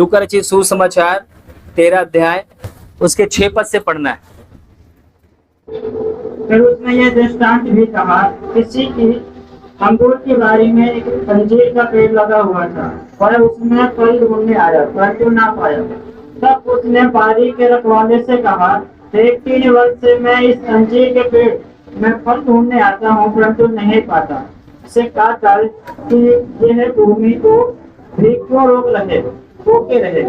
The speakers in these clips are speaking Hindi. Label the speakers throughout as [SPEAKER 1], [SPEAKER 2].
[SPEAKER 1] लूका रचित सुसमाचार 13 अध्याय उसके 6 पद से पढ़ना है।
[SPEAKER 2] फिर उसने ये दृष्टांत भी कहा, किसी की अंगूर की बारी में एक अंजीर का पेड़ लगा हुआ था और उसमें फल ढूंढने आया परंतु ना पाया। तब उसने बारी के रखवाले से कहा, देख 3 वर्ष से मैं इस अंजीर के पेड़ में फल ढूंढने आता हूँ परंतु नहीं पाता। इसे कहा डाल कि यह भूमि को भी क्यों रोके रहे।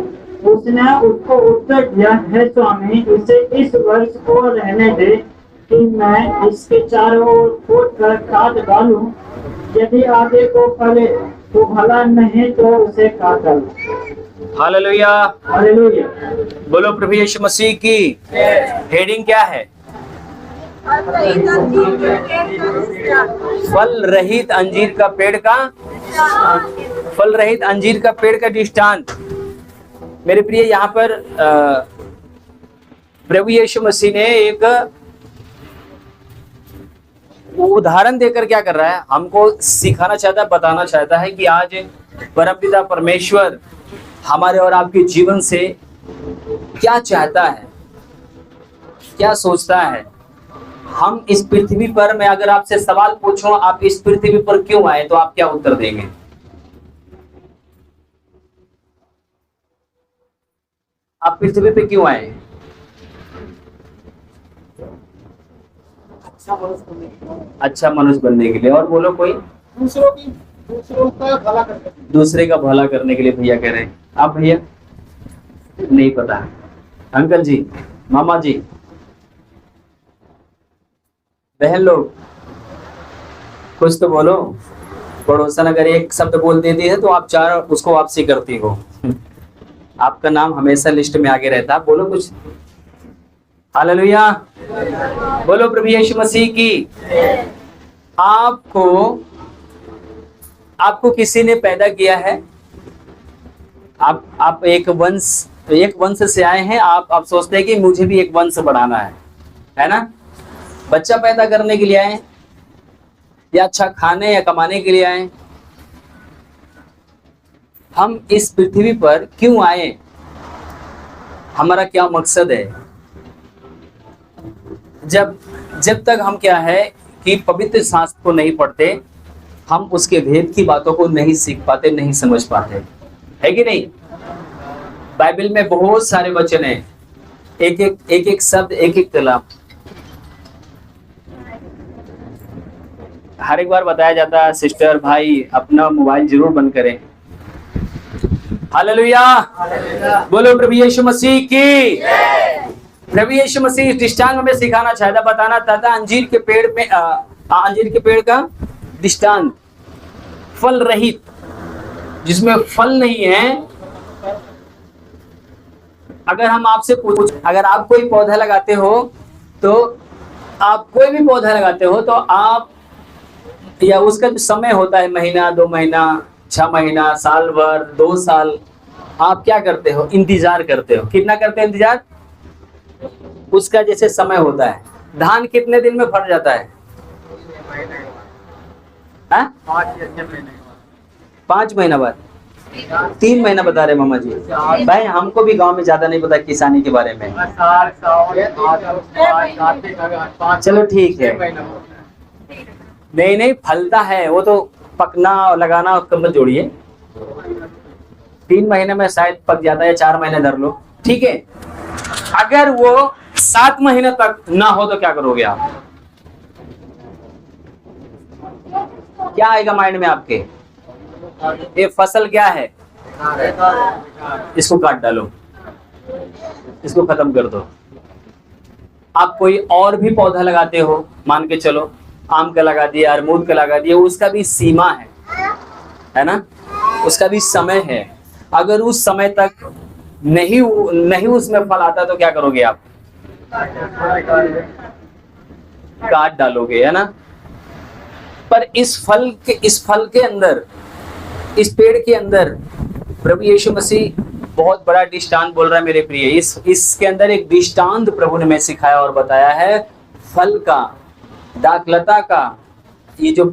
[SPEAKER 2] उसने उसको उत्तर दिया, है स्वामी, इसे इस वर्ष को रहने दे कि मैं इसके चारों ओर खोद कर काट डालूं। यदि आगे को फले तो भला, नहीं तो उसे काट डालूं।
[SPEAKER 1] Hallelujah,
[SPEAKER 2] hallelujah.
[SPEAKER 1] बोलो प्रभु यीशु मसीह की। हेडिंग क्या है? फल रहित अंजीर का पेड़ का, फल रहित अंजीर का पेड़ का दृष्टांत। मेरे प्रिय, यहाँ पर प्रभु यीशु मसीह ने एक उदाहरण देकर क्या कर रहा है, हमको सिखाना चाहता है, बताना चाहता है कि आज परमपिता परमेश्वर हमारे और आपके जीवन से क्या चाहता है, क्या सोचता है। हम इस पृथ्वी पर, मैं अगर आपसे सवाल पूछूं, आप इस पृथ्वी पर क्यों आए, तो आप क्या उत्तर देंगे? आप पृथ्वी पे क्यों आए? अच्छा मनुष्य बनने के लिए। और बोलो कोई? दूसरे का भला करने के लिए भैया कह रहे हैं। आप भैया? नहीं पता। अंकल जी, मामा जी, बहन लोग, कुछ तो बोलो। पड़ोसन अगर एक शब्द बोल देती है तो आप 4 उसको वापसी करती हो। आपका नाम हमेशा लिस्ट में आगे रहता है। बोलो कुछ। हालेलुया, बोलो प्रभु यीशु मसीह की। आपको किसी ने पैदा किया है। आप एक वंश से आए हैं। आप सोचते हैं कि मुझे भी एक वंश बढ़ाना है ना? बच्चा पैदा करने के लिए आए या अच्छा खाने या कमाने के लिए आए? हम इस पृथ्वी पर क्यों आए? हमारा क्या मकसद है? जब तक हम क्या है कि पवित्र शास्त्र को नहीं पढ़ते, हम उसके भेद की बातों को नहीं सीख पाते, नहीं समझ पाते, है कि नहीं? बाइबल में बहुत सारे वचन हैं, एक शब्द, एक कलाम। हर एक बार बताया जाता है, सिस्टर भाई अपना मोबाइल जरूर बंद करें। हालेलुया, बोलो प्रभु यीशु मसीह की। प्रभु यीशु मसीह इस दृष्टांत में सिखाना चाहता, बताना चाहता अंजीर के पेड़ में अंजीर के पेड़ का दृष्टांत, फल रहित, जिसमें फल नहीं है। अगर हम आपसे पूछ, अगर आप कोई पौधा लगाते हो तो आप कोई भी पौधा लगाते हो तो आप, या उसका जो समय होता है, महीना, 2 महीना, 6 महीना, साल भर, 2 साल, आप क्या करते हो? इंतजार करते हो। कितना करते हो इंतजार? उसका जैसे समय होता है। धान कितने दिन में फट जाता है? 5 महीना बाद, 3 महीना बता रहे मामा जी। भाई हमको भी गांव में ज्यादा नहीं पता किसानी के बारे में। चलो ठीक है, नहीं फलता है वो तो, पकना और लगाना कम जोड़िए। 3 महीने में शायद पक जाता है, 4 महीने धर लो, ठीक है। अगर वो 7 महीने तक ना हो तो क्या करोगे आप? क्या आएगा माइंड में आपके? ये फसल क्या है? इसको काट डालो, इसको खत्म कर दो। आप कोई और भी पौधा लगाते हो, मान के चलो आम का लगा दिया, अमरूद का लगा दिया, उसका भी सीमा है ना? उसका भी समय है। अगर उस समय तक नहीं उसमें फल आता तो क्या करोगे आप? काट डालोगे, है ना? पर इस फल के अंदर, इस पेड़ के अंदर प्रभु यीशु मसीह बहुत बड़ा दृष्टांत बोल रहा है मेरे प्रिय। इसके अंदर एक दृष्टांत प्रभु ने मैं सिखाया और बताया है, फल का, दाखलता का। ये जो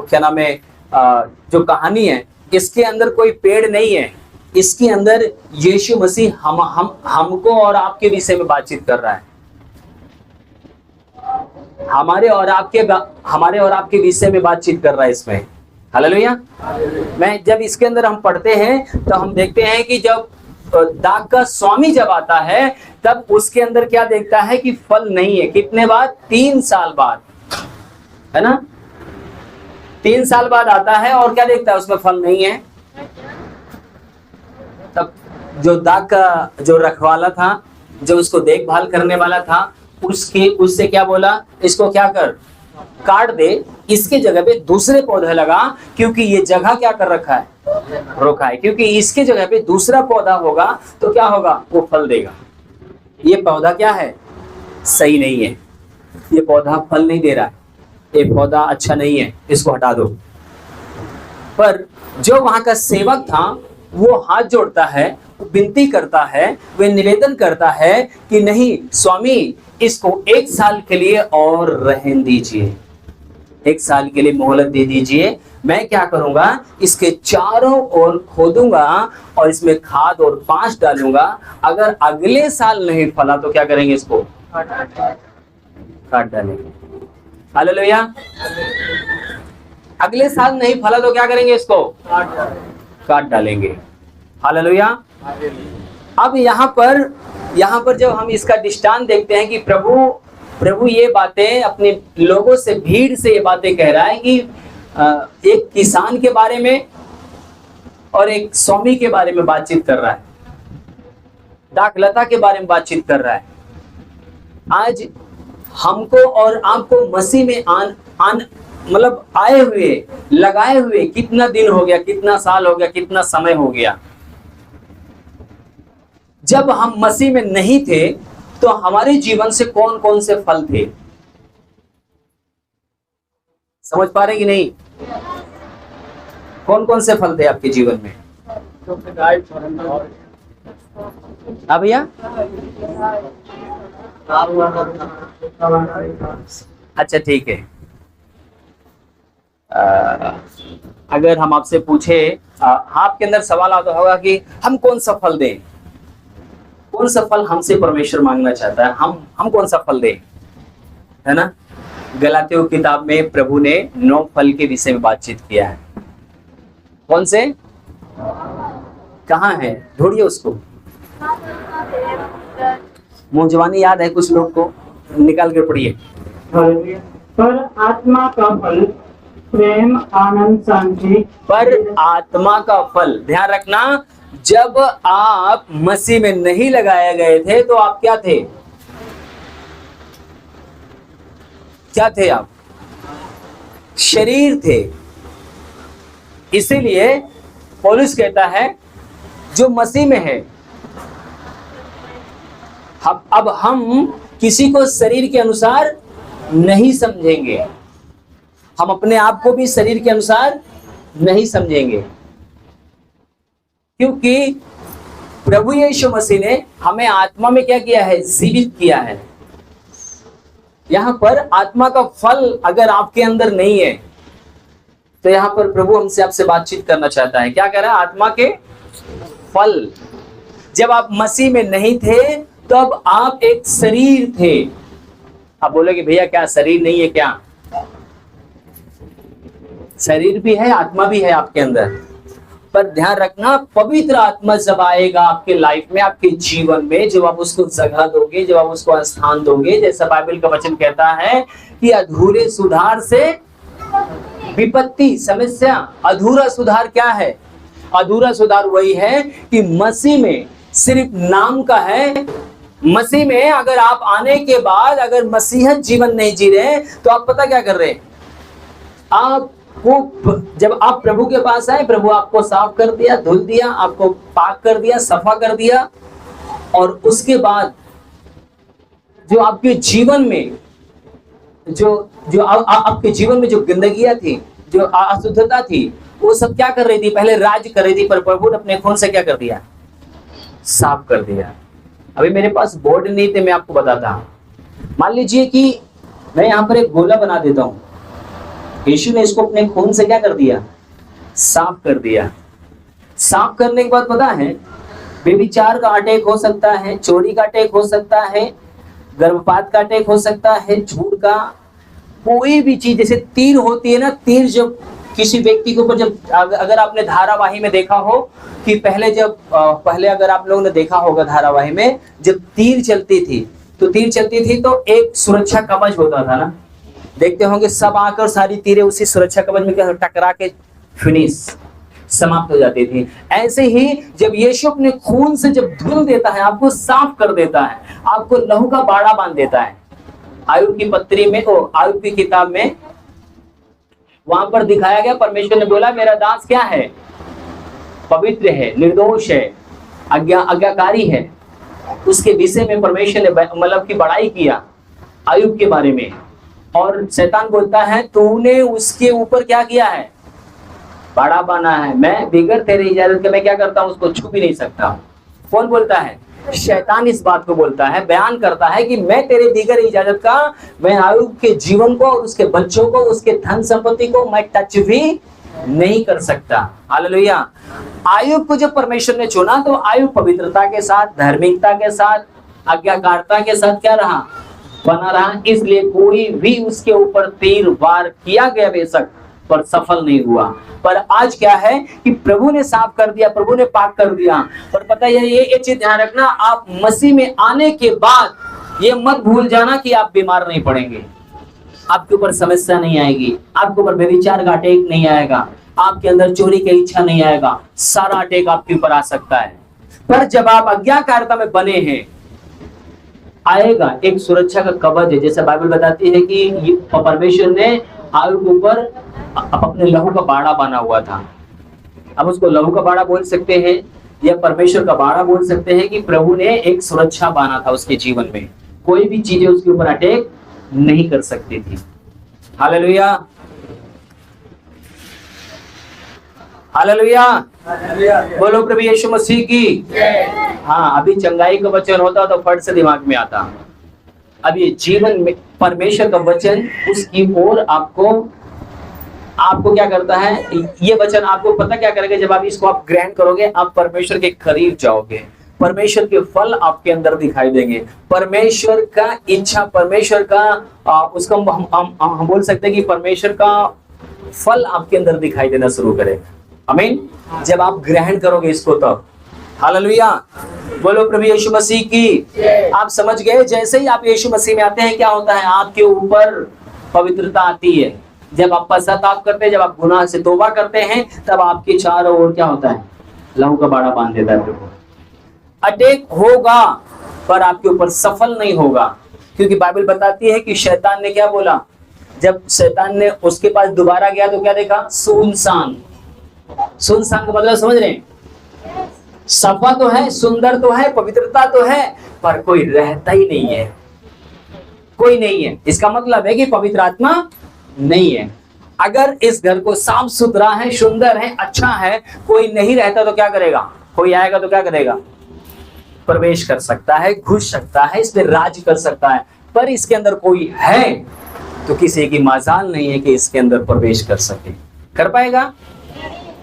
[SPEAKER 1] क्या नाम है, जो कहानी है, इसके अंदर कोई पेड़ नहीं है, इसके अंदर यीशु मसीह हमको और आपके विषय में बातचीत कर रहा है। हमारे और आपके विषय में बातचीत कर रहा है इसमें। हालेलुया। मैं जब इसके अंदर हम पढ़ते हैं तो हम देखते हैं कि जब दाग का स्वामी जब आता है तब उसके अंदर क्या देखता है कि फल नहीं है। कितने बाद? 3 साल बाद, है ना? 3 साल बाद आता है और क्या देखता है? उसमें फल नहीं है। तब जो दाग का जो रखवाला था, जो उसको देखभाल करने वाला था, उससे क्या बोला? इसको क्या कर, काट दे, इसके जगह पे दूसरे पौधे लगा, क्योंकि ये जगह क्या कर रखा है? रोका है। क्योंकि इसके जगह पे दूसरा पौधा होगा तो क्या होगा? वो फल देगा। ये पौधा क्या है? सही नहीं है, ये पौधा फल नहीं दे रहा है, ये पौधा अच्छा नहीं है, इसको हटा दो। पर जो वहां का सेवक था वो हाथ जोड़ता है, विनती करता है, वे निवेदन करता है कि नहीं स्वामी, इसको 1 साल के लिए और रहने दीजिए, 1 साल के लिए मोहलत दे दीजिए। मैं क्या करूंगा? इसके चारों ओर खोदूंगा और इसमें खाद और पांच डालूंगा। अगर अगले साल नहीं फला तो क्या करेंगे? इसको काट डालेंगे। हालेलुया। अगले साल नहीं फला तो क्या करेंगे? इसको काट डालेंगे। हालेलुया। अब यहाँ पर जब हम इसका दृष्टांत देखते हैं कि प्रभु ये बातें अपने लोगों से, भीड़ से ये बातें कह रहा है कि एक किसान के बारे में और एक स्वामी के बारे में बातचीत कर रहा है, दाखलता के बारे में बातचीत कर रहा है। आज हमको और आपको मसीह में मतलब आए हुए, लगाए हुए कितना दिन हो गया, कितना साल हो गया, कितना समय हो गया। जब हम मसीह में नहीं थे तो हमारे जीवन से कौन कौन से फल थे? समझ पा रहे कि नहीं? कौन कौन से फल थे आपके जीवन में? हाँ भैया। अच्छा ठीक है। अगर हम आपसे पूछे, आपके अंदर सवाल आता होगा कि हम कौन सा फल दें, कौन सा फल हमसे परमेश्वर मांगना चाहता है, हम कौन सा फल दें, है ना? गलातियों किताब में प्रभु ने 9 फल के विषय में बातचीत किया है। कौन से? कहाँ है? ढूंढिए उसको। मुंह जवानी याद है कुछ लोग को, निकाल कर पढ़िए।
[SPEAKER 2] पर आत्मा का फल प्रेम, आनंद, शांति।
[SPEAKER 1] पर आत्मा का फल, ध्यान रखना, जब आप मसीह में नहीं लगाए गए थे तो आप क्या थे? क्या थे आप? शरीर थे। इसीलिए पौलुस कहता है जो मसीह में है, अब हम किसी को शरीर के अनुसार नहीं समझेंगे, हम अपने आप को भी शरीर के अनुसार नहीं समझेंगे, क्योंकि प्रभु यीशु मसीह ने हमें आत्मा में क्या किया है? जीवित किया है। यहां पर आत्मा का फल अगर आपके अंदर नहीं है तो यहां पर प्रभु हमसे आपसे बातचीत करना चाहता है। क्या कह रहा है? आत्मा के फल। जब आप मसीह में नहीं थे तब आप एक शरीर थे। आप बोलोगे भैया क्या शरीर नहीं है क्या? शरीर भी है, आत्मा भी है आपके अंदर। पर ध्यान रखना, पवित्र आत्मा जब आएगा आपके लाइफ में, आपके जीवन में, जब आप उसको जगह दोगे, जब आप उसको स्थान दोगे, जैसा बाइबल का वचन कहता है कि अधूरे सुधार से विपत्ति, समस्या। अधूरा सुधार क्या है? अधूरा सुधार वही है कि मसीह में सिर्फ नाम का है। मसीह में अगर आप आने के बाद अगर मसीहत जीवन नहीं जी रहे तो आप पता क्या कर रहे हैं? जब आप प्रभु के पास आए, प्रभु आपको साफ कर दिया, धुल दिया, आपको पाक कर दिया, सफा कर दिया, और उसके बाद जो आपके जीवन में आपके जीवन में जो गंदगियां थी, जो अशुद्धता थी, वो सब क्या कर रही थी? पहले राज कर रही थी, पर प्रभु ने अपने खून से क्या कर दिया? साफ कर दिया। अभी मेरे पास बोर्ड नहीं थे, मैं आपको बताता हूं। मान लीजिए कि मैं यहाँ पर एक गोला बना देता हूं, यीशु ने इसको अपने खून से क्या कर दिया? साफ कर दिया। साफ करने के बाद पता है व्यभिचार का अटैक हो सकता है, चोरी का अटैक हो सकता है, गर्भपात का अटैक हो सकता है, झूठ का, कोई भी चीज, जैसे तीर होती है ना, तीर जब किसी व्यक्ति के ऊपर, जब अगर आपने धारावाही में देखा हो कि पहले अगर आप लोगों ने देखा होगा धारावाही में, जब तीर चलती थी तो एक सुरक्षा कवच होता था ना, देखते होंगे सब आकर सारी तीरें उसी सुरक्षा कवच में टकरा के फिनिश समाप्त हो जाती थी। ऐसे ही जब यीशु अपने खून से जब धुल देता है, आपको साफ कर देता है, आपको लहू का बाड़ा बांध देता है। आयुब की पत्री में, आयुब की किताब में वहां पर दिखाया गया, परमेश्वर ने बोला मेरा दास क्या है, पवित्र है, निर्दोष है, आज्ञाकारी है। उसके विषय में परमेश्वर ने मतलब की बड़ाई किया आयुब के बारे में। और शैतान बोलता है तूने उसके ऊपर क्या किया है, बाड़ा बांधा है, मैं बिगड़ तेरी इजाजत के मैं क्या करता हूं, उसको छू भी नहीं सकता। कौन बोलता है? शैतान इस बात को बोलता है, बयान करता है कि मैं तेरे बिगड़ इजाजत का, मैं आयुब के जीवन को और उसके बच्चों को, उसके धन संपत्ति को मैं टच भी नहीं कर सकता। हालेलुया। आयुब को जब परमेश्वर ने चुना तो आयुब पवित्रता के साथ, धार्मिकता के साथ, आज्ञाकारिता के साथ क्या रहा, बना रहा। इसलिए कोई भी उसके ऊपर तीर वार किया गया बेशक, पर सफल नहीं हुआ। पर आज क्या है कि प्रभु ने साफ कर दिया, प्रभु ने पाक कर दिया। पर पता है ये चीज ध्यान रखना, आप मसीह में आने के बाद ये मत भूल जाना कि आप बीमार नहीं पड़ेंगे, आपके ऊपर समस्या नहीं आएगी, आपके ऊपर व्यभिचार का अटैक नहीं आएगा, आपके अंदर चोरी की इच्छा नहीं आएगा। सारा अटैक आपके ऊपर आ सकता है। पर जब आप आज्ञाकारिता में बने हैं, आएगा एक सुरक्षा का कवच है। जैसे बाइबल बताती है कि परमेश्वर ने आयुब के ऊपर अपने लहू का बाड़ा बांधा हुआ था। हम उसको लहू का बाड़ा बोल सकते हैं या परमेश्वर का बाड़ा बोल सकते हैं कि प्रभु ने एक सुरक्षा बांधा था उसके जीवन में, कोई भी चीजें उसके ऊपर अटैक नहीं कर सकती थी। हालेलुया, हालेलुया, बोलो प्रभु यीशु मसीह की। हाँ, अभी चंगाई का वचन होता तो फट से दिमाग में आता। अब ये जीवन में परमेश्वर का वचन, उसकी ओर आपको क्या करता है, ये वचन आपको पता क्या करेगा, जब आप इसको आप ग्रहण करोगे, आप परमेश्वर के करीब जाओगे, परमेश्वर के फल आपके अंदर दिखाई देंगे, परमेश्वर का इच्छा, परमेश्वर का उसका हम बोल सकते हैं कि परमेश्वर का फल आपके अंदर दिखाई देना शुरू करेगा। आमीन। जब आप ग्रहण करोगे इसको तब। हालेलुया, बोलो प्रभु यीशु मसीह की। आप समझ गए, जैसे ही आप यीशु मसीह में आते हैं क्या होता है, आपके ऊपर पवित्रता आती है। जब आप पश्चाताप करते हैं, जब आप गुनाह से तौबा करते हैं, तब आपके चारों ओर क्या होता है, लहू का बाड़ा बांध देता है प्रभु। अटैक होगा पर आपके ऊपर सफल नहीं होगा, क्योंकि बाइबल बताती है कि शैतान ने क्या बोला, जब शैतान ने उसके पास दोबारा गया तो क्या देखा, सुनसान। सुनसान का मतलब समझ रहे हैं, सफा तो है, सुंदर तो है, पवित्रता तो है, पर कोई रहता ही नहीं है, कोई नहीं है। इसका मतलब है कि पवित्र आत्मा नहीं है। अगर इस घर को साफ सुथरा है, सुंदर है, अच्छा है, कोई नहीं रहता तो क्या करेगा, कोई आएगा तो क्या करेगा, प्रवेश कर सकता है, घुस सकता है, इसमें राज कर सकता है। पर इसके अंदर कोई है तो किसी की मजाल नहीं है कि इसके अंदर प्रवेश कर सके। कर पाएगा?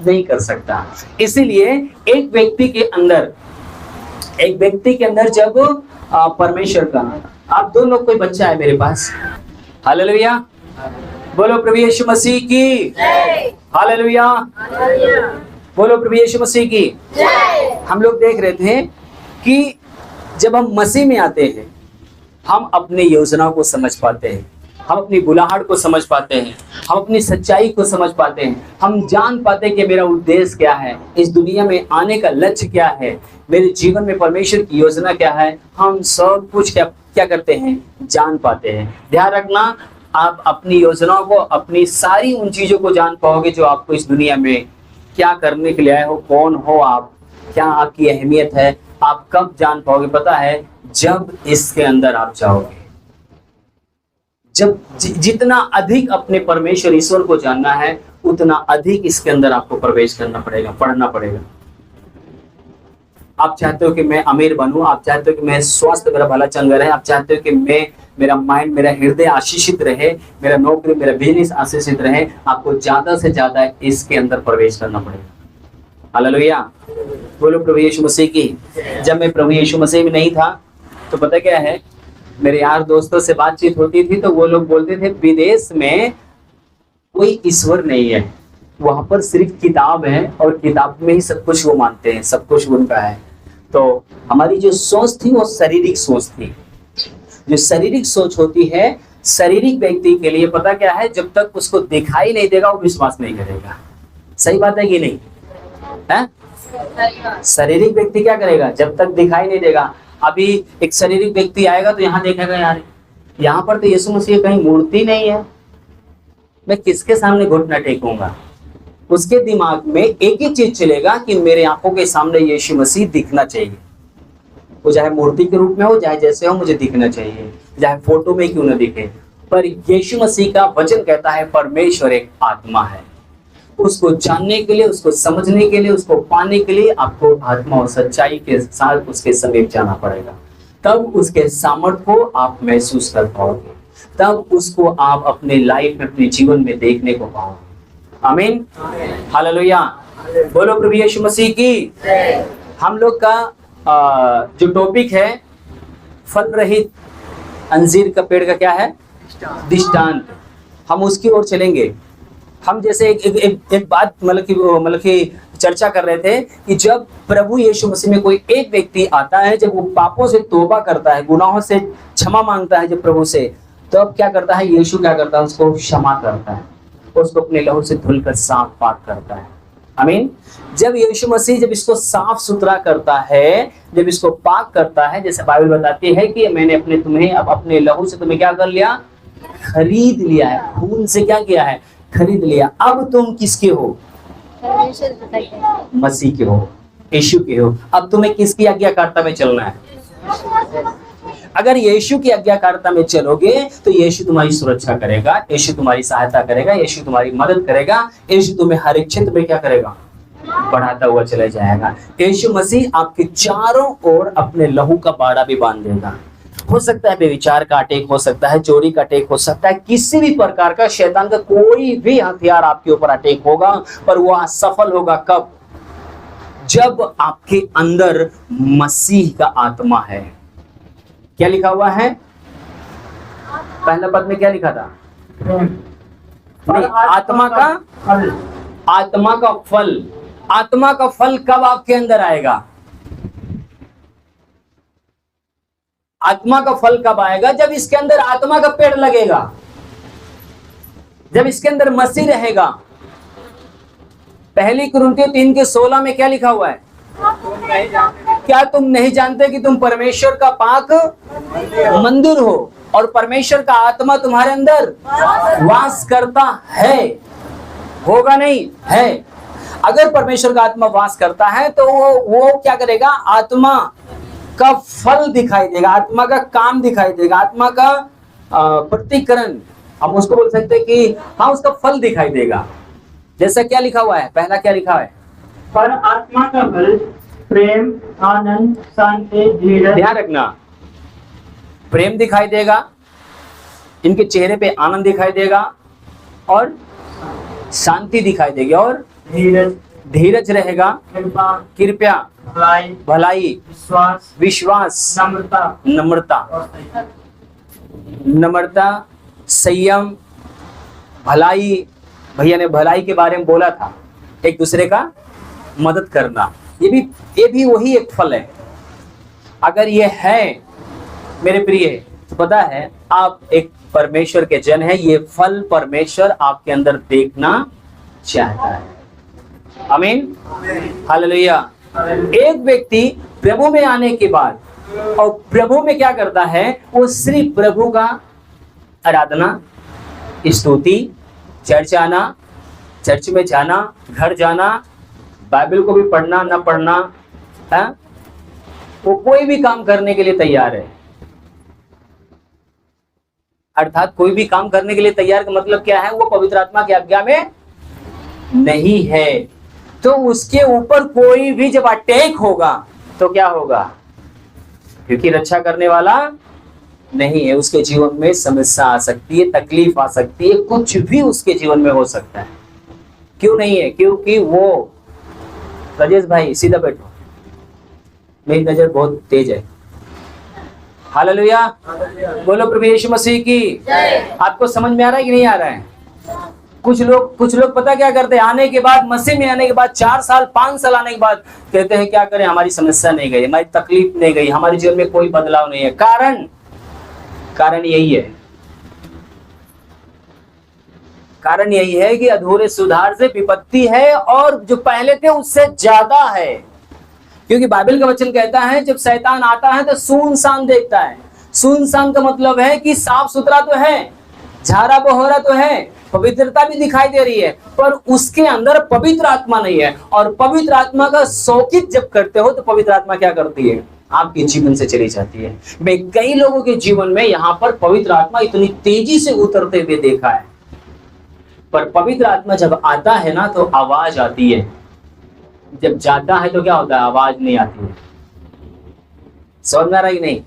[SPEAKER 1] नहीं कर सकता। इसीलिए एक व्यक्ति के अंदर जब परमेश्वर का, आप दोनों कोई बच्चा है मेरे पास, हालेलुया, बोलो प्रभु यीशु मसीह की। हालेलुया, बोलो प्रभु यीशु मसीह की। हम लोग देख रहे थे कि जब हम मसीह में आते हैं, हम अपनी योजनाओं को समझ पाते हैं, हम अपनी बुलाहट को समझ पाते हैं, हम अपनी सच्चाई को समझ पाते हैं, हम जान पाते हैं कि मेरा उद्देश्य क्या है, इस दुनिया में आने का लक्ष्य क्या है, मेरे जीवन में परमेश्वर की योजना क्या है। हम सब कुछ क्या करते हैं, जान पाते हैं। ध्यान रखना, आप अपनी योजनाओं को, अपनी सारी उन चीजों को जान पाओगे जो आपको इस दुनिया में क्या करने के लिए आए हो, कौन हो आप, क्या आपकी अहमियत है। आप कब जान पाओगे पता है, जब इसके अंदर आप जाओगे। जब जितना अधिक अपने परमेश्वर ईश्वर को जानना है, उतना अधिक इसके अंदर आपको प्रवेश करना पड़ेगा, पढ़ना पड़ेगा। आप चाहते हो कि मैं अमीर बनूं, आप चाहते हो कि मैं स्वास्थ्य मेरा भला चंगा रहे, आप चाहते हो कि मेरा माइंड, मेरा हृदय आशीषित रहे, मेरा नौकरी, मेरा बिजनेस आशीषित रहे, आपको ज्यादा से ज्यादा इसके अंदर प्रवेश करना पड़ेगा। हालेलुया, बोलो प्रभु यीशु मसीह की। जब मैं प्रभु यीशु मसीह में नहीं था तो पता क्या है, मेरे यार दोस्तों से बातचीत होती थी तो वो लोग बोलते थे विदेश में कोई ईश्वर नहीं है, वहां पर सिर्फ किताब है और किताब में ही सब कुछ वो मानते हैं, सब कुछ उनका है। तो हमारी जो सोच थी वो शारीरिक सोच थी। जो शारीरिक सोच होती है शारीरिक व्यक्ति के लिए पता क्या है, जब तक उसको दिखाई नहीं देगा वो विश्वास नहीं करेगा। सही बात है कि नहीं है? शारीरिक व्यक्ति क्या करेगा, जब तक दिखाई नहीं देगा। अभी एक शारीरिक व्यक्ति आएगा तो यहाँ देखेगा यार यहाँ पर तो यीशु मसीह कहीं मूर्ति नहीं है, मैं किसके सामने घुटना टेकूंगा। उसके दिमाग में एक ही चीज चलेगा कि मेरे आंखों के सामने यीशु मसीह दिखना चाहिए, वो चाहे मूर्ति के रूप में हो चाहे जैसे हो, मुझे दिखना चाहिए, चाहे फोटो में क्यों न दिखे। पर यीशु मसीह का वचन कहता है परमेश्वर एक आत्मा है, उसको जानने के लिए, उसको समझने के लिए, उसको पाने के लिए आपको आत्मा और सच्चाई के साथ उसके समीप जाना पड़ेगा। तब उसके सामर्थ्य को आप महसूस कर पाओगे, तब उसको आप अपने लाइफ में, अपने जीवन में देखने को पाओगे। आमीन, हालेलुया, बोलो प्रभु यीशु मसीह की। हम लोग का जो टॉपिक है फल रहित अंजीर का पेड़ का क्या है, दृष्टांत। हम उसकी ओर चलेंगे। हम जैसे एक बात मतलब कि चर्चा कर रहे थे कि जब प्रभु यीशु मसीह में कोई एक व्यक्ति आता है, जब वो पापों से तौबा करता है, गुनाहों से क्षमा मांगता है जब प्रभु से, तो अब क्या करता है यीशु, क्या करता है, उसको क्षमा करता है, उसको अपने लहू से धुलकर साफ पाक करता है। आमीन। जब यीशु मसीह जब इसको साफ सुथरा करता है, जब इसको पाक करता है, जैसे बाइबल बताती है कि मैंने तुम्हें अब अपने लहू से तुम्हें क्या कर लिया, खरीद लिया है, खून से क्या किया है, खरीद लिया। अब तुम किसके हो, मसीह के हो, यीशु के हो। अब तुम्हें किसकी आज्ञाकारिता में चलना है। अगर यीशु की आज्ञाकारिता में चलोगे तो यीशु तुम्हारी सुरक्षा करेगा, यीशु तुम्हारी सहायता करेगा, यीशु तुम्हारी मदद करेगा, यीशु तुम्हें हर एक क्षेत्र में क्या करेगा, बढ़ाता हुआ चला जाएगा। यीशु मसीह आपके चारों ओर अपने लहू का बाड़ा भी बांध देगा। हो सकता है बेविचार का अटैक हो सकता है, चोरी का अटैक हो सकता है, किसी भी प्रकार का शैतान का कोई भी हथियार आपके ऊपर अटैक होगा, पर वो असफल होगा कब, जब आपके अंदर मसीह का आत्मा है। क्या लिखा हुआ है, पहला पद में क्या लिखा था, नहीं, आत्मा का फल। आत्मा का फल कब आपके अंदर आएगा, आत्मा का फल कब आएगा, जब इसके अंदर आत्मा का पेड़ लगेगा, जब इसके अंदर मसीह रहेगा। पहली कुरिन्थियों 3:16 में क्या लिखा हुआ है, क्या तुम नहीं जानते कि तुम परमेश्वर का पाक मंदिर हो और परमेश्वर का आत्मा तुम्हारे अंदर वास करता है। होगा नहीं है। अगर परमेश्वर का आत्मा वास करता है तो वो क्या करेगा, आत्मा का फल दिखाई देगा, आत्मा का काम दिखाई देगा, आत्मा का प्रतिकरण, हम उसको बोल सकते हैं कि हाँ, उसका फल दिखाई देगा। जैसा क्या लिखा हुआ है, पहला क्या लिखा है,
[SPEAKER 2] पर आत्मा का फल प्रेम, आनंद, शांति, धीरज।
[SPEAKER 1] ध्यान रखना, प्रेम दिखाई देगा, इनके चेहरे पे आनंद दिखाई देगा और शांति दिखाई देगी और धीरज रहेगा, कृपा, भलाई, विश्वास, नम्रता, संयम, भलाई। भैया ने भलाई के बारे में बोला था, एक दूसरे का मदद करना। ये भी वही एक फल है। अगर ये है मेरे प्रिय, पता है आप एक परमेश्वर के जन है, ये फल परमेश्वर आपके अंदर देखना चाहता है। आमीन, हालेलुया। एक व्यक्ति प्रभु में आने के बाद और प्रभु में क्या करता है, वो सिर्फ प्रभु का आराधना, स्तुति, चर्च में जाना, घर जाना, बाइबल को भी पढ़ना ना पढ़ना है, वो कोई भी काम करने के लिए तैयार है। अर्थात कोई भी काम करने के लिए तैयार का मतलब क्या है, वो पवित्र आत्मा की आज्ञा में नहीं है। तो उसके ऊपर कोई भी जब अटैक होगा तो क्या होगा, क्योंकि रक्षा करने वाला नहीं है, उसके जीवन में समस्या आ सकती है, तकलीफ आ सकती है, कुछ भी उसके जीवन में हो सकता है। क्यों नहीं है, क्योंकि वो राजेश भाई सीधा बैठो, मेरी नजर बहुत तेज है। हालेलुया, बोलो प्रभु यीशु मसीह की। आपको समझ में आ रहा है कि नहीं आ रहा है? कुछ लोग पता क्या करते हैं, आने के बाद, मसीह में आने के बाद 4 साल 5 साल आने के बाद कहते हैं क्या करें, हमारी समस्या नहीं गई, हमारी तकलीफ नहीं गई, हमारे जीवन में कोई बदलाव नहीं है। कारण यही है, कारण यही है कि अधूरे सुधार से विपत्ति है और जो पहले थे उससे ज्यादा है। क्योंकि बाइबल का वचन कहता है जब शैतान आता है तो सुनसान देखता है। सुनसान का मतलब है कि साफ सुथरा तो है, झाड़ा बहोरा तो है, पवित्रता भी दिखाई दे रही है, पर उसके अंदर पवित्र आत्मा नहीं है। और पवित्र आत्मा का शौकित जब करते हो तो पवित्र आत्मा क्या करती है, आपके जीवन से चली जाती है। मैं कई लोगों के जीवन में यहाँ पर पवित्र आत्मा इतनी तेजी से उतरते हुए देखा है, पर पवित्र आत्मा जब आता है ना तो आवाज आती है, जब जाता है तो क्या होता है, आवाज नहीं आती है। समझ में आ रहा है कि नहीं?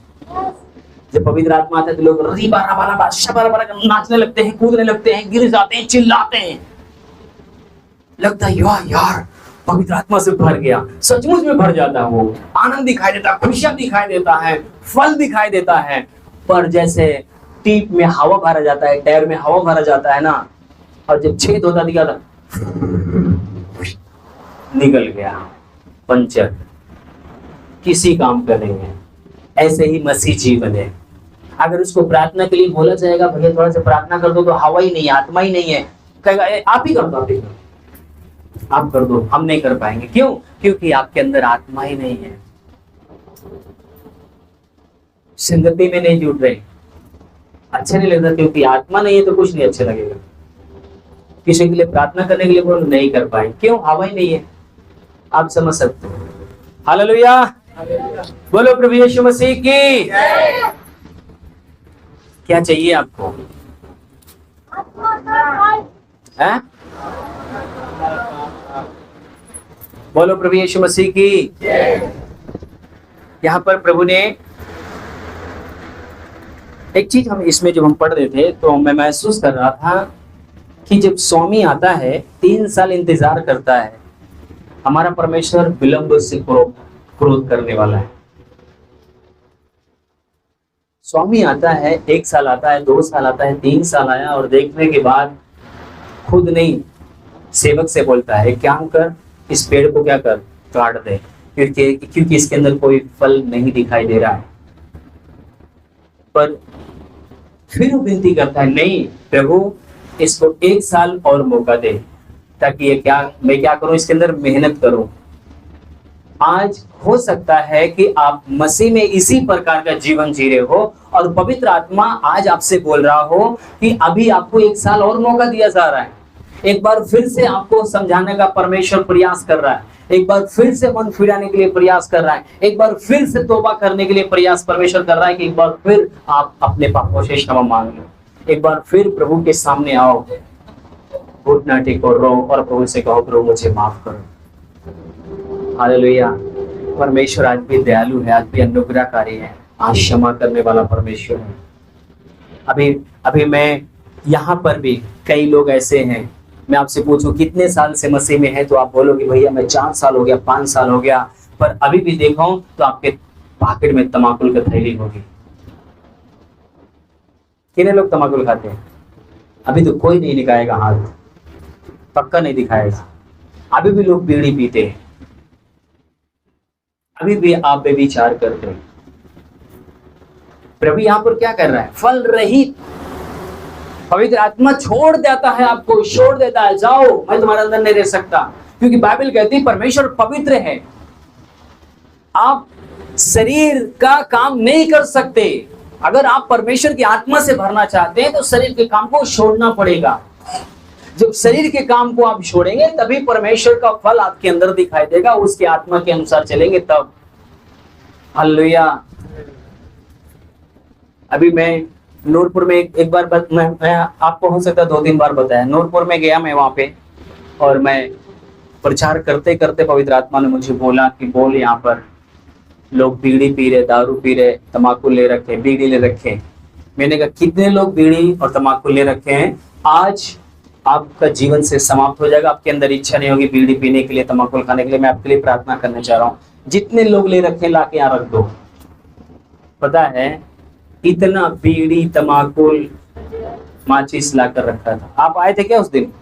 [SPEAKER 1] जब पवित्र आत्मा आता है तो लोग नाचने लगते हैं, कूदने लगते हैं, गिर जाते हैं, चिल्लाते हैं, लगता है यार पवित्र आत्मा से भर गया। सचमुच में भर जाता है, वो आनंद दिखाई देता है, खुशियां दिखाई देता है, फल दिखाई देता है। पर जैसे टीप में हवा भरा जाता है, टायर में हवा भरा जाता है ना, और जब छेद होता दिखा था, निकल गया, पंचर, किसी काम का नहीं है। ऐसे ही मसीह जीवन है। अगर उसको प्रार्थना के लिए बोला जाएगा, भैया थोड़ा सा प्रार्थना कर दो, तो हवा ही नहीं है, आत्मा ही नहीं है, कहेगा आप ही कर दो, आप कर दो, हम नहीं कर पाएंगे। क्यों? क्योंकि आपके अंदर आत्मा ही नहीं है, संगति में नहीं जुड़ रहे, अच्छा नहीं लगता। क्योंकि आत्मा नहीं है तो कुछ नहीं अच्छा लगेगा। किसी के लिए प्रार्थना करने के लिए बोलो, नहीं कर पाएंगे, क्यों? हवा ही नहीं है। आप समझ सकते हो। हालेलुया, बोलो प्रभु यीशु मसीह की। क्या चाहिए आपको? है? बोलो प्रभु यीशु मसीह की। यहाँ पर प्रभु ने एक चीज, हम इसमें जब हम पढ़ रहे थे तो मैं महसूस कर रहा था कि जब स्वामी आता है 3 साल इंतजार करता है। हमारा परमेश्वर विलंब से क्रोध करने वाला है। स्वामी आता है, 1 साल आता है, 2 साल आता है, 3 साल आया, और देखने के बाद खुद नहीं, सेवक से बोलता है क्या कर, इस पेड़ को क्या कर, काट दे, क्योंकि इसके अंदर कोई फल नहीं दिखाई दे रहा है। पर फिर वो विनती करता है, नहीं प्रभु इसको 1 साल और मौका दे, ताकि मैं क्या करूं, इसके अंदर मेहनत करूं। आज हो सकता है कि आप मसीह में इसी प्रकार का जीवन जी रहे हो और पवित्र आत्मा आज आपसे बोल रहा हो कि अभी आपको 1 साल और मौका दिया जा रहा है। एक बार फिर से आपको समझाने का परमेश्वर प्रयास कर रहा है, एक बार फिर से मन फिराने के लिए प्रयास कर रहा है, एक बार फिर से तौबा करने के लिए प्रयास परमेश्वर कर रहा है कि एक बार फिर आप अपने पापों से क्षमा मांग लो, एक बार फिर प्रभु के सामने आओ, घुटना टेको, रो और प्रभु से कहो प्रभु मुझे माफ करो। हालेलुया। परमेश्वर आज भी दयालु है, आज भी अनुग्रहकारी है, आज क्षमा करने वाला परमेश्वर है। अभी मैं यहाँ पर भी कई लोग ऐसे हैं, मैं आपसे पूछूं कितने साल से मसीह में है, तो आप बोलोगे भैया मैं 4 साल हो गया, 5 साल हो गया, पर अभी भी देखो तो आपके पॉकेट में तमाकुल का थैली होगी। कितने लोग तमाकुल खाते हैं? अभी तो कोई नहीं दिखाएगा हाथ, पक्का नहीं दिखाएगा। अभी भी लोग बीड़ी पीते हैं, अभी भी आप व्यभिचार करते हैं। प्रभु यहाँ पर क्या कर रहा है? फल रहित पवित्र आत्मा छोड़ देता है, आपको छोड़ देता है, जाओ मैं तुम्हारे अंदर नहीं रह सकता। क्योंकि बाइबल कहती है परमेश्वर पवित्र है, आप शरीर का काम नहीं कर सकते। अगर आप परमेश्वर की आत्मा से भरना चाहते हैं तो शरीर के काम को छोड़ना पड़ेगा। जब शरीर के काम को आप छोड़ेंगे तभी परमेश्वर का फल आपके अंदर दिखाई देगा, उसके आत्मा के अनुसार चलेंगे तब। हालेलुया। अभी मैं नूरपुर में एक बार मैं आपको हो सकता है 2-3 बार बताया, नूरपुर में गया मैं वहां पे, और मैं प्रचार करते करते पवित्र आत्मा ने मुझे बोला कि बोल यहाँ पर लोग बीड़ी पी रहे, दारू पी रहे, तम्बाकू ले रखे, बीड़ी ले रखे। मैंने कहा कितने लोग बीड़ी और तम्बाकू ले रखे हैं? आज आपका जीवन से समाप्त हो जाएगा। आपके अंदर इच्छा नहीं होगी बीड़ी पीने के लिए, तम्बाकू खाने के लिए। मैं आपके लिए प्रार्थना करना चाह रहा हूँ, जितने लोग ले रखे ला के यहाँ रख दो। पता है इतना बीड़ी तम्बाकू माचिस ला कर रखा था। आप आए थे क्या उस दिन?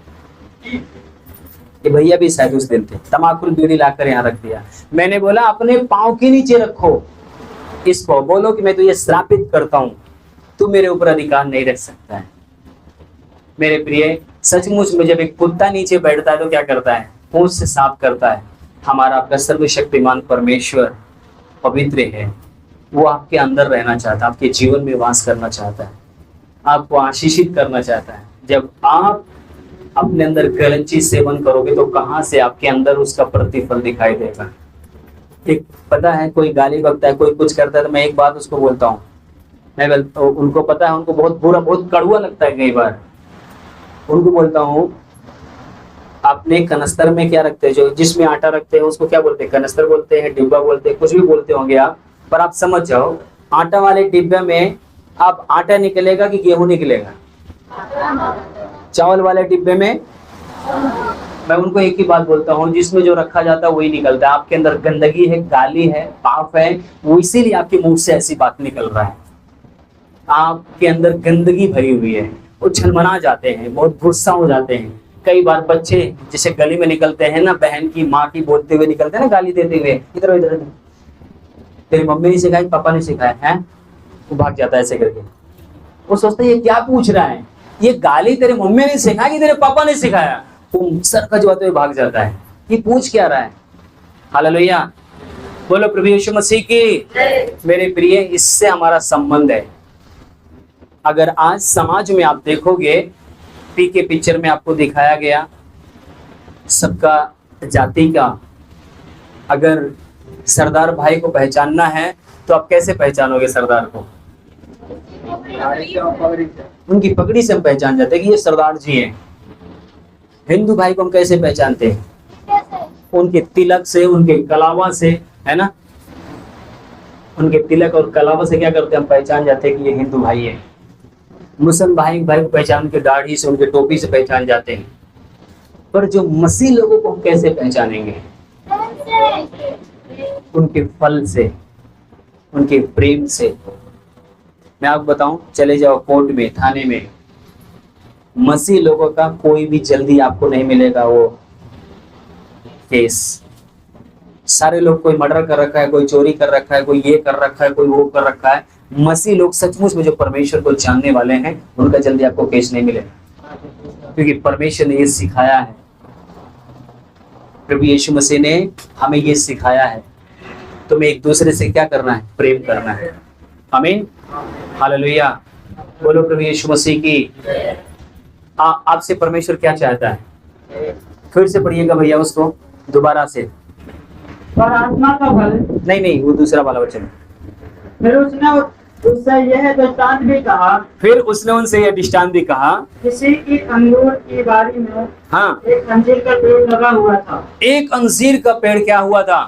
[SPEAKER 1] ये भैया भी शायद उस दिन थे। तम्बाकू बीड़ी लाकर यहाँ रख दिया। मैंने बोला अपने पाँव के नीचे रखो इसको, बोलो कि मैं तुझे श्रापित करता हूँ, तू मेरे ऊपर अधिकार नहीं रख सकता है। मेरे प्रिय, सचमुच में जब एक कुत्ता नीचे बैठता है तो क्या करता है? पूंछ से साफ करता है। हमारा आपका सर्वशक्तिमान परमेश्वर पवित्र है, वो आपके अंदर रहना चाहता है, आपके जीवन में वास करना चाहता है, आपको आशीषित करना चाहता है। जब आप अपने अंदर गलंची सेवन करोगे तो कहाँ से आपके अंदर उसका प्रतिफल दिखाई देगा? एक पता है कोई गाली बकता है, कोई कुछ करता है, तो मैं एक बात उसको बोलता हूँ, उनको पता है, उनको बहुत बुरा बहुत कड़वा लगता है। कई बार उनको बोलता हूँ अपने कनस्तर में क्या रखते हैं, जो जिसमें आटा रखते हैं उसको क्या बोलते हैं? कनस्तर बोलते हैं, डिब्बा बोलते हैं, कुछ भी बोलते होंगे आप, पर आप समझ जाओ आटा वाले डिब्बे में आप आटा निकलेगा कि गेहूं निकलेगा? चावल वाले डिब्बे में मैं उनको एक ही बात बोलता हूँ, जिसमें जो रखा जाता है वही निकलता है। आपके अंदर गंदगी है, गाली है, पाप है, वो इसीलिए आपके मुंह से ऐसी बात निकल रहा है। आपके अंदर गंदगी भरी हुई है, वो झलमना जाते हैं, बहुत गुस्सा हो जाते हैं। कई बार बच्चे जैसे गली में निकलते हैं ना, बहन की माँ की बोलते हुए निकलते हैं ना, गाली देते हुए, इधर इधर, तेरी मम्मी ने सिखाई, पापा ने सिखाया है, वो भाग जाता है ऐसे करके। वो सोचते हैं ये क्या पूछ रहा है, ये गाली तेरे मम्मी ने सिखाई कि तेरे पापा ने सिखाया? वो सर खजवाते हुए भाग जाता है, ये पूछ क्या रहा है? हालेलुया, बोलो प्रभु यीशु मसीह की। मेरे प्रिय, इससे हमारा संबंध है। अगर आज समाज में आप देखोगे, पीके पिक्चर में आपको दिखाया गया सबका जाति का, अगर सरदार भाई को पहचानना है तो आप कैसे पहचानोगे सरदार को? उनकी पगड़ी से हम पहचान जाते हैं कि ये सरदार जी हैं। हिंदू भाई को हम कैसे पहचानते हैं? उनके तिलक से, उनके कलावा से, है ना? उनके तिलक और कलावा से क्या करते हैं? हम पहचान जाते हैं कि ये हिंदू भाई है। मुस्लिम भाई को पहचान के दाढ़ी से, उनके टोपी से पहचान जाते हैं। पर जो मसीह लोगों को हम कैसे पहचानेंगे? उनके फल से, उनके प्रेम से। मैं आपको बताऊं, चले जाओ कोर्ट में, थाने में, मसीह लोगों का कोई भी जल्दी आपको नहीं मिलेगा वो केस। सारे लोग, कोई मर्डर कर रखा है, कोई चोरी कर रखा है, कोई ये कर रखा है, कोई वो कर रखा है। मसीह लोग सचमुच में जो परमेश्वर को जानने वाले हैं, उनका जल्दी आपको केस नहीं मिलेगा, क्योंकि परमेश्वर ने ये सिखाया है। प्रभु यीशु मसीह ने हमें ये सिखाया है, तुम्हें एक दूसरे से क्या करना है? प्रेम करना है। आमीन, हालेलुया, बोलो प्रभु यीशु मसीह की। आपसे परमेश्वर क्या चाहता है? फिर से पढ़िएगा भैया उसको दोबारा से।
[SPEAKER 2] पर आत्मा का फल,
[SPEAKER 1] नहीं, वो दूसरा वाला वचन।
[SPEAKER 2] फिर उसने उससे यह दृष्टांत भी कहा,
[SPEAKER 1] फिर उसने उनसे यह दृष्टांत भी कहा,
[SPEAKER 2] किसी की अंगूर की बारी में
[SPEAKER 1] हाँ,
[SPEAKER 2] एक अंजीर का पेड़ लगा हुआ था।
[SPEAKER 1] एक अंजीर का पेड़ क्या हुआ था?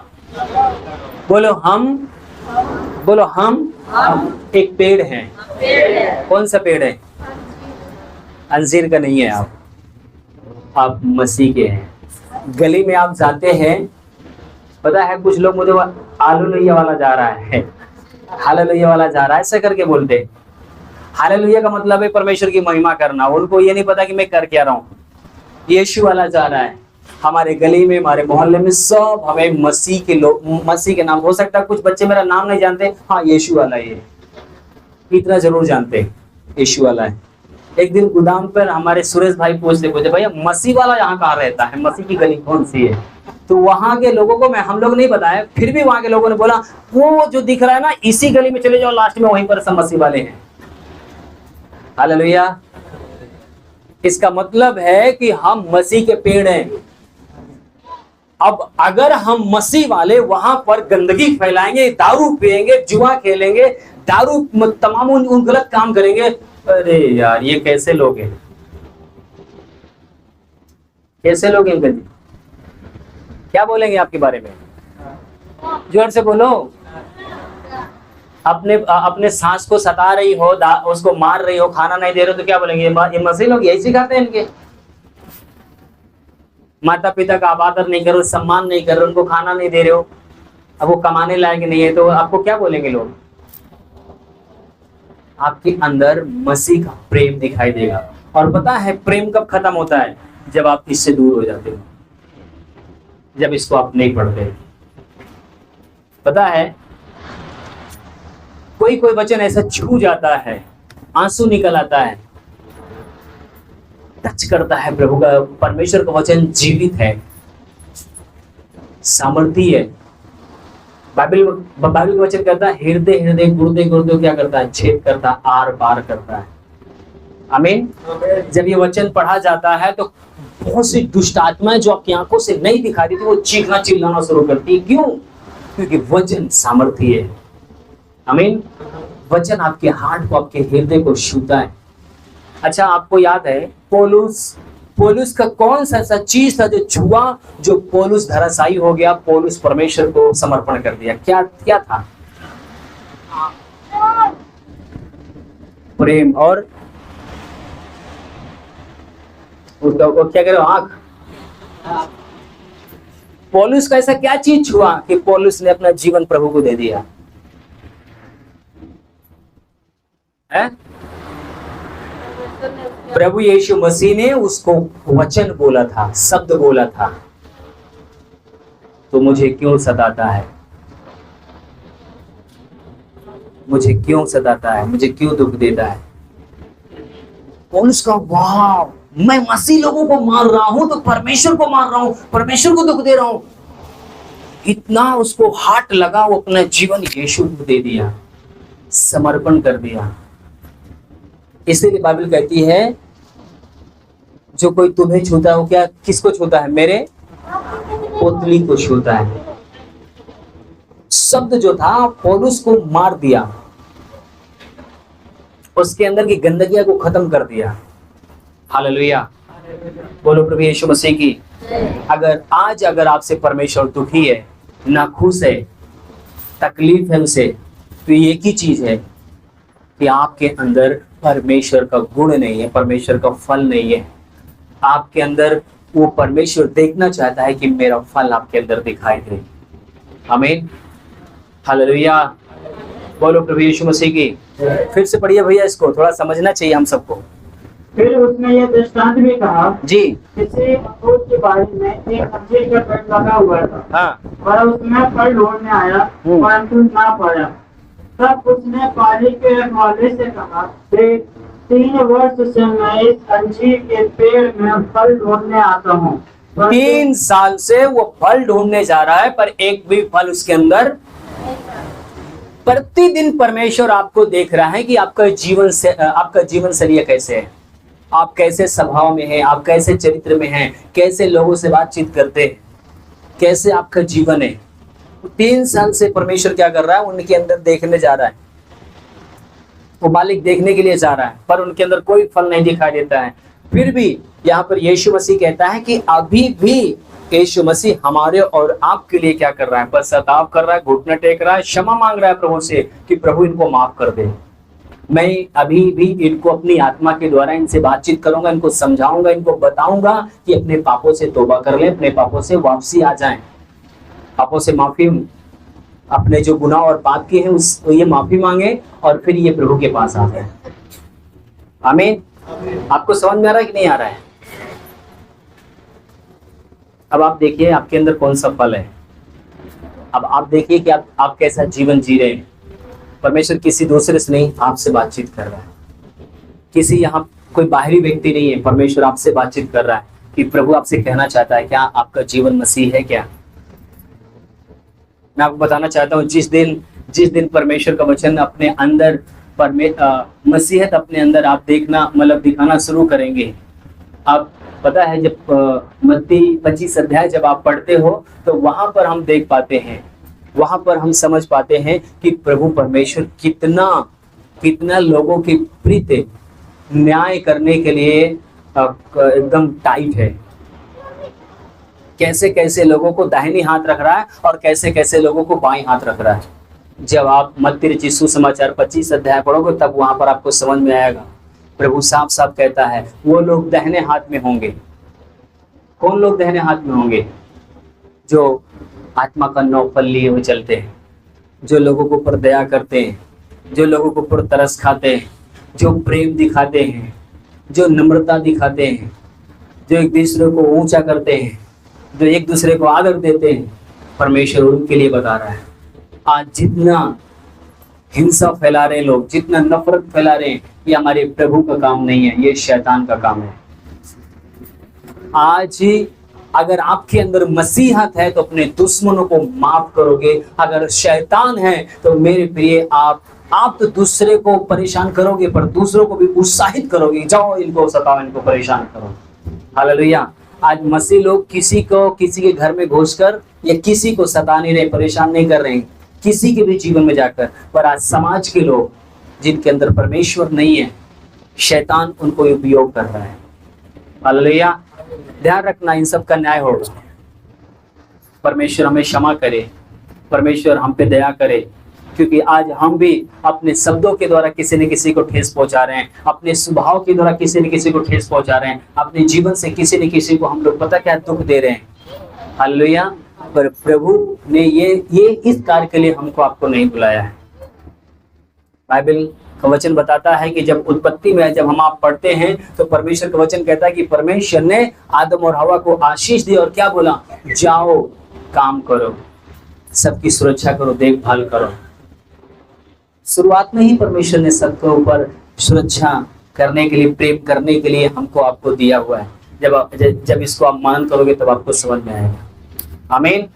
[SPEAKER 1] बोलो हम, बोलो हम एक पेड़ है। कौन सा पेड़ है? अंजीर का नहीं है। आप मसीह के हैं। गली में आप जाते हैं, पता है कुछ लोग मुझे आलू लोहिया वाला जा रहा है, हालेलुया वाला जा रहा है, ऐसा करके बोलते हैं। हालेलुया का मतलब है परमेश्वर की महिमा करना। उनको ये नहीं पता कि मैं कर क्या रहा हूँ। यीशु वाला जा रहा है। हमारे गली में, हमारे मोहल्ले में सब हमें मसीह के लोग, मसीह के नाम, हो सकता है कुछ बच्चे मेरा नाम नहीं जानते, हाँ यीशु वाला ये, इतना जरूर जानते हैं यीशु वाला है। एक दिन गोदाम पर हमारे सुरेश भाई पूछते भैया मसीह वाला यहाँ कहाँ रहता है, मसीह की गली कौन सी है? तो वहां के लोगों को हम लोग नहीं बताया, फिर भी वहां के लोगों ने बोला वो जो दिख रहा है ना, इसी गली में चले जाओ, लास्ट में वहीं पर सब मसीह वाले हैं। हालेलुया। इसका मतलब है कि हम मसीह के पेड़ हैं। अब अगर हम मसीह वाले वहां पर गंदगी फैलाएंगे, दारू पिएंगे, जुआ खेलेंगे, दारू तमाम उन गलत काम करेंगे, अरे यार ये कैसे लोग हैं? कैसे लोग हैं अंकल जी? क्या बोलेंगे आपके बारे में? जोर से बोलो। अपने सांस को सता रही हो, उसको मार रही हो, खाना नहीं दे रहे हो, तो क्या बोलेंगे? ये मसीह लोग यही सिखाते हैं इनके। माता पिता का आप आदर नहीं कर रहे हो, सम्मान नहीं कर रहे हो, उनको खाना नहीं दे रहे हो, अब वो कमाने लायक नहीं है, तो आपको क्या बोलेंगे लोग? आपके अंदर मसीह का प्रेम दिखाई देगा। और पता है प्रेम कब खत्म होता है? जब आप इससे दूर हो जाते हो, जब इसको आप नहीं पढ़ते। पता है कोई कोई वचन ऐसा छू जाता है, आंसू निकल आता है, टच करता है। प्रभु का, परमेश्वर का वचन जीवित है, सामर्थी है। बाइबल का वचन कहता है हृदय हृदय गुर्दे गुर्दे क्या करता है? छेद करता है, आर पार करता है। आमीन। जब ये वचन पढ़ा जाता है तो बहुत सी दुष्ट आत्माएं जो आपकी आंखों से नहीं दिखाई देती, वो चीखना चिल्लाना शुरू करती है। क्यों? क्योंकि वचन सामर्थी है। आमीन। वचन आपके हार्ट को, आपके हृदय को छूता है। अच्छा, आपको याद है पौलुस का कौन सा ऐसा चीज था जो छुआ, जो पौलुस धराशायी हो गया, पौलुस परमेश्वर को समर्पण कर दिया? क्या था? प्रेम। और वो क्या करो? आंख। पौलुस का ऐसा क्या चीज छुआ कि पौलुस ने अपना जीवन प्रभु को दे दिया है? प्रभु यीशु मसीह ने उसको वचन बोला था, शब्द बोला था, तो मुझे क्यों सताता है, मुझे क्यों सताता है, मुझे क्यों दुख देता है? पौलुस का वाह, मैं मसीह लोगों को मार रहा हूं तो परमेश्वर को मार रहा हूं, परमेश्वर को दुख दे रहा हूं। इतना उसको हार्ट लगा, वो अपना जीवन यीशु को दे दिया, समर्पण कर दिया। इसलिए बाइबल कहती है जो कोई तुम्हें छूता है वो क्या, किसको छूता है? मेरे पुतली को छूता है। शब्द जो था पौलुस को मार दिया, उसके अंदर की गंदगियां को खत्म कर दिया। हालेलुया, बोलो प्रभु यीशु मसीह की। अगर आपसे परमेश्वर दुखी है, नाखुश है, तकलीफ है उसे, तो एक ही चीज है कि आपके अंदर परमेश्वर का गुण नहीं है, परमेश्वर का फल नहीं है। आपके अंदर वो परमेश्वर देखना चाहता है कि मेरा फल आपके अंदर दिखाई दे। आमीन, हालेलुया, बोलो प्रभु यीशु मसीह की। फिर से पढ़िए भैया, इसको थोड़ा समझना चाहिए हम सबको।
[SPEAKER 2] फिर उसने ये दृष्टांत भी कहा
[SPEAKER 1] जी।
[SPEAKER 2] किसी अमरूद की बाड़ी में एक अंजीर का पेड़ लगा हुआ था।
[SPEAKER 1] हाँ।
[SPEAKER 2] वह उसमें फल ढूंढने आया परंतु ना पाया। तब उसने पानी के रखवाले से कहा, 3 वर्ष से मैं इस अंजीर के पेड़ में फल ढूंढने आता हूँ।
[SPEAKER 1] 3 साल से वो फल ढूंढने जा रहा है, पर एक भी फल उसके अंदर। प्रतिदिन परमेश्वर आपको देख रहा है कि आपका जीवन शैली कैसे है, आप कैसे स्वभाव में हैं, आप कैसे चरित्र में हैं, कैसे लोगों से बातचीत करते हैं, कैसे आपका जीवन है। 3 साल से परमेश्वर क्या कर रहा है? उनके अंदर देखने जा रहा है, वो मालिक देखने के लिए जा रहा है, पर उनके अंदर कोई फल नहीं दिखाई देता है। फिर भी यहाँ पर यीशु मसीह कहता है कि अभी भी यीशु मसीह हमारे और आपके लिए क्या कर रहा है? पश्चाताप कर रहा है, घुटना टेक रहा है, क्षमा मांग रहा है प्रभु से कि प्रभु इनको माफ कर दे। मैं अभी भी इनको अपनी आत्मा के द्वारा इनसे बातचीत करूंगा, इनको समझाऊंगा, इनको बताऊंगा कि अपने पापों से तौबा कर ले, अपने पापों से वापसी आ जाएं, पापों से माफी, अपने जो गुनाह और पाप किए हैं उस ये माफी मांगे और फिर ये प्रभु के पास आ जाए। आमीन। आपको समझ में आ रहा है कि नहीं आ रहा है? अब आप देखिए आपके अंदर कौन सा फल है। अब आप देखिए कि आप कैसा जीवन जी रहे हैं। परमेश्वर किसी दूसरे से नहीं, आपसे बातचीत कर रहा है। किसी यहाँ कोई बाहरी व्यक्ति नहीं है, परमेश्वर आपसे बातचीत कर रहा है कि प्रभु आपसे कहना चाहता है क्या आपका जीवन मसीह है क्या? मैं आपको बताना चाहता हूँ, जिस दिन परमेश्वर का वचन अपने अंदर मसीहत अपने अंदर आप देखना मतलब दिखाना शुरू करेंगे। आप पता है जब मत्ती 25 अध्याय जब आप पढ़ते हो तो वहां पर हम देख पाते हैं, वहां पर हम समझ पाते हैं कि प्रभु परमेश्वर कितना लोगों की प्रीति न्याय करने के लिए एकदम टाइट है। कैसे कैसे लोगों को दाहिनी हाथ रख रहा है और कैसे कैसे लोगों को बाईं हाथ रख रहा है। जब आप मत्ती रचित सुसमाचार 25 अध्याय पढ़ोगे तब वहां पर आपको समझ में आएगा। प्रभु साफ साफ कहता है वो लोग दाहिने हाथ में होंगे, कौन लोग दाहिने हाथ में होंगे? जो आत्मा का नौफल लिए हुए चलते हैं, जो लोगों के ऊपर दया करते हैं, जो लोगों के ऊपर तरस खाते हैं, जो प्रेम दिखाते हैं, जो नम्रता दिखाते हैं, जो एक दूसरे को ऊंचा करते हैं, जो एक दूसरे को आदर देते हैं। परमेश्वर उनके लिए बता रहा है। आज जितना हिंसा फैला रहे लोग, जितना नफरत फैला रहे हैं, ये हमारे प्रभु का काम नहीं है, ये शैतान का काम है। आज ही अगर आपके अंदर मसीहत है तो अपने दुश्मनों को माफ करोगे। अगर शैतान है तो मेरे प्रिय आप तो दूसरे को परेशान करोगे, पर दूसरों को भी उत्साहित करोगे, जाओ इनको सताओ, इनको परेशान करो। हालेलुया। आज मसीह लोग किसी के घर में घुसकर या किसी को सता नहीं रहे, परेशान नहीं कर रहे हैं किसी के भी जीवन में जाकर, पर आज समाज के लोग जिनके अंदर परमेश्वर नहीं है, शैतान उनको उपयोग कर रहा है। हालेलुया। ध्यान रखना, इन सब का न्याय होगा। परमेश्वर हमें क्षमा करे, परमेश्वर हम पे दया करे, क्योंकि आज हम भी अपने शब्दों के द्वारा किसी न किसी को ठेस पहुंचा रहे हैं, अपने स्वभाव के द्वारा किसी न किसी को ठेस पहुंचा रहे हैं, अपने जीवन से किसी न किसी को हम लोग पता क्या दुख दे रहे हैं। हालेलुया। पर प्रभु ने ये इस कार्य के लिए हमको आपको नहीं बुलाया है। बाइबल का वचन बताता है कि जब उत्पत्ति में जब हम आप पढ़ते हैं तो परमेश्वर का वचन कहता है कि परमेश्वर ने आदम और हवा को आशीष दी और क्या बोला? जाओ काम करो, सबकी सुरक्षा करो, देखभाल करो। शुरुआत में ही परमेश्वर ने सबके ऊपर सुरक्षा करने के लिए, प्रेम करने के लिए हमको आपको दिया हुआ है। जब इसको आप मानन करोगे तब आपको समझ में आएगा। आमीन।